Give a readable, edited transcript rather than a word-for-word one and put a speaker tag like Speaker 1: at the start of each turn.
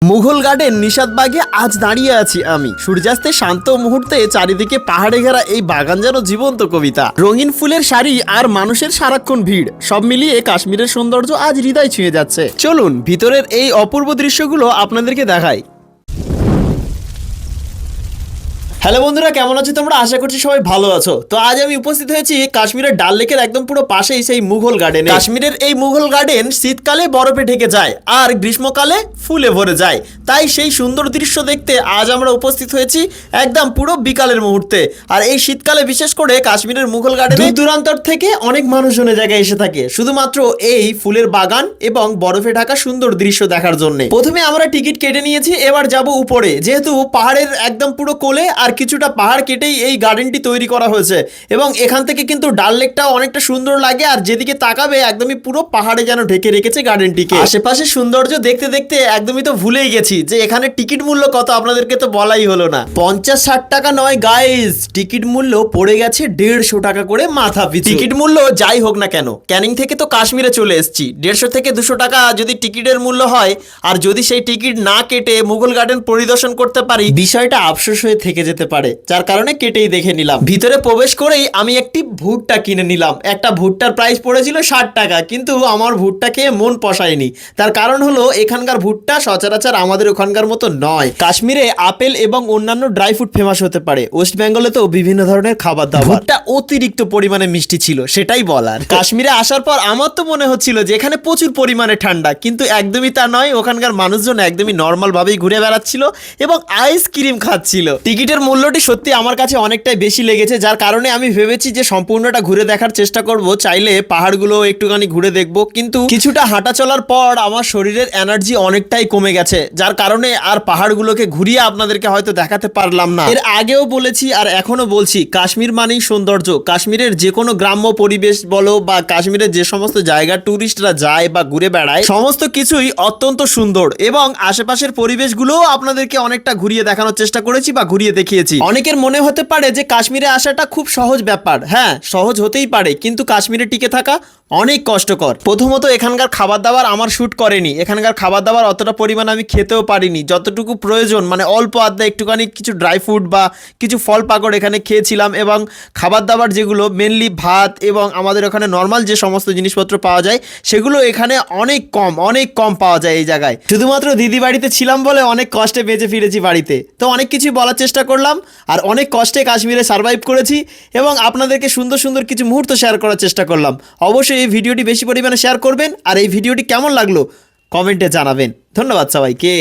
Speaker 1: Mughal garden নিশাতবাগে আজ দাঁড়িয়ে আছি আমি। সূর্যাস্তের শান্ত মুহূর্তে চারিদিকে পাহাড়ে ঘেরা এই বাগান যেন জীবন্ত কবিতা। রঙিন ফুলের শাড়ি আর মানুষের সারাক্ষণ ভিড়, সব মিলিয়ে কাশ্মীরের সৌন্দর্য আজ হৃদয় ছুঁয়ে যাচ্ছে। চলুন ভিতরের এই অপূর্ব দৃশ্যগুলো আপনাদেরকে দেখাই। হ্যালো বন্ধুরা, কেমন আছো তোমরা? আশা করছি সবাই ভালো আছো। তো আজ আমি উপস্থিত হয়েছি কাশ্মীরের ডাল লেকের একদম পুরো পাশেই সেই মুঘল গার্ডেনে। কাশ্মীরের এই মুঘল গার্ডেন শীতকালে বরফে ঢেকে যায় আর গ্রীষ্মকালে ফুলে ভরে যায়। তাই সেই সুন্দর দৃশ্য দেখতে আজ আমরা উপস্থিত হয়েছি একদম পুরো বিকালের মুহূর্তে। আর এই শীতকালে বিশেষ করে কাশ্মীরের মুঘল গার্ডেনে দূর দূরান্তর থেকে অনেক মানুষজন এই জায়গায় এসে থাকে শুধুমাত্র এই ফুলের বাগান এবং বরফে ঢাকা সুন্দর দৃশ্য দেখার জন্য। প্রথমে আমরা টিকিট কেটে নিয়েছি, এবার যাব উপরে। যেহেতু পাহাড়ের একদম পুরো কোলে আর কিছুটা পাহাড় কেটেই এই গার্ডেনটি তৈরি করা হয়েছে এবং এখান থেকে কিন্তু ডাল লেকটাও অনেকটা সুন্দর লাগে। আর যেদিকে তাকাবে একদমই পুরো পাহাড়ে যেন ঢেকে রেখেছে গার্ডেনটিকে। আশেপাশে সৌন্দর্য দেখতে দেখতে একদমই তো ভুলেই গেছি যে এখানে টিকিট মূল্য কত, আপনাদেরকে তো বলাই হলো না। 50-60 টাকা নয় গাইস, টিকিট মূল্য পড়ে গেছে 150 টাকা করে মাথা পিছু। টিকিট মূল্য যাই হোক না কেন, ক্যানিং থেকে তো কাশ্মীরে চলে এসেছি, 150 থেকে 200 টাকা যদি টিকিটের মূল্য হয়, আর যদি সেই টিকিট না কেটে মুঘল গার্ডেন পরিদর্শন করতে পারি, বিষয়টা আফসোস হয়ে থেকে যেতে পারে। যার কারণে কেটেই দেখে নিলাম। ভিতরে প্রবেশ করেই আমি একটি ভুট্টা কিনে নিলাম। একটা ভুট্টার প্রাইস পড়েছিল 60 টাকা, কিন্তু আমার ভুট্টা খেয়ে মন পসায়নি। তার কারণ হলো এখানকার ভুট্টা সচরাচর আমাদের ওখানকার মতো নয়। কাশ্মীরে আপেল এবং অন্যান্য ড্রাই ফ্রুট ফেমাস হতে পারে, ওয়েস্ট বেঙ্গলে তো বিভিন্ন ধরনের খাবার দাবার। ভুট্টা অতিরিক্ত পরিমাণে মিষ্টি ছিল, সেটাই বলার। কাশ্মীরে আসার পর আমার তো মনে হচ্ছিল যে এখানে প্রচুর পরিমাণে ঠান্ডা, কিন্তু একদমই তা নয়। ওখানকার মানুষজন একদমই নর্মাল ভাবেই ঘুরে বেড়াচ্ছিল এবং আইসক্রিম খাচ্ছিল। টিকিটের মূল্যটি সত্যি আমার কাছে অনেকটাই বেশি লেগেছে, যার কারণে আমি ভেবেছি যে সম্পূর্ণটা ঘুরে দেখার চেষ্টা করব। চাইলে পাহাড়গুলো একটুখানি ঘুরে দেখবো, কিন্তু কিছুটা হাঁটা চলার পর আমার শরীরের এনার্জি অনেকটাই কমে গেছে, যার কারণে আর পাহাড়গুলোকে ঘুরিয়ে আপনাদেরকে হয়তো দেখাতে পারলাম না। এর আগেও বলেছি আর এখনো বলছি, কাশ্মীর মানেই সৌন্দর্য। কাশ্মীরের যে কোনো গ্রাম্য পরিবেশ বলো বা কাশ্মীরের যে সমস্ত জায়গা টুরিস্টরা যায় বা ঘুরে বেড়ায়, সমস্ত কিছুই অত্যন্ত সুন্দর এবং আশেপাশের পরিবেশগুলোও আপনাদেরকে অনেকটা ঘুরিয়ে দেখানোর চেষ্টা করেছি বা ঘুরিয়ে দেখিয়েছি। অনেকের মনে হতে পারে যে কাশ্মীরে আসাটা খুব সহজ ব্যাপার। হ্যাঁ, সহজ হতেই পারে, কিন্তু কাশ্মীরে টিকে থাকা অনেক কষ্টকর। প্রথমত এখানকার খাবার দাবার আমার শ্যুট করেনি। এখানকার খাবার দাবার অতটা পরিমাণ আমি খেতেও পারিনি যতটুকু প্রয়োজন, মানে অল্প আধা একটুখানি কিছু ড্রাই ফ্রুট বা কিছু ফল পাকড় এখানে খেয়েছিলাম। এবং খাবার দাবার যেগুলো মেনলি ভাত এবং আমাদের ওখানে নর্মাল যে সমস্ত জিনিসপত্র পাওয়া যায় সেগুলো এখানে অনেক কম পাওয়া যায় এই জায়গায়। শুধুমাত্র দিদি বাড়িতে ছিলাম বলে অনেক কষ্টে বেঁচে ফিরেছি বাড়িতে। তো অনেক কিছুই বলার চেষ্টা করলাম আর অনেক কষ্টে কাশ্মীরে সার্ভাইভ করেছি এবং আপনাদেরকে সুন্দর সুন্দর কিছু মুহূর্ত শেয়ার করার চেষ্টা করলাম। অবশ্যই এই ভিডিওটি বেশি পরিমাণে শেয়ার করবেন আর এই ভিডিওটি কেমন লাগলো কমেন্টে জানাবেন। ধন্যবাদ সবাইকে।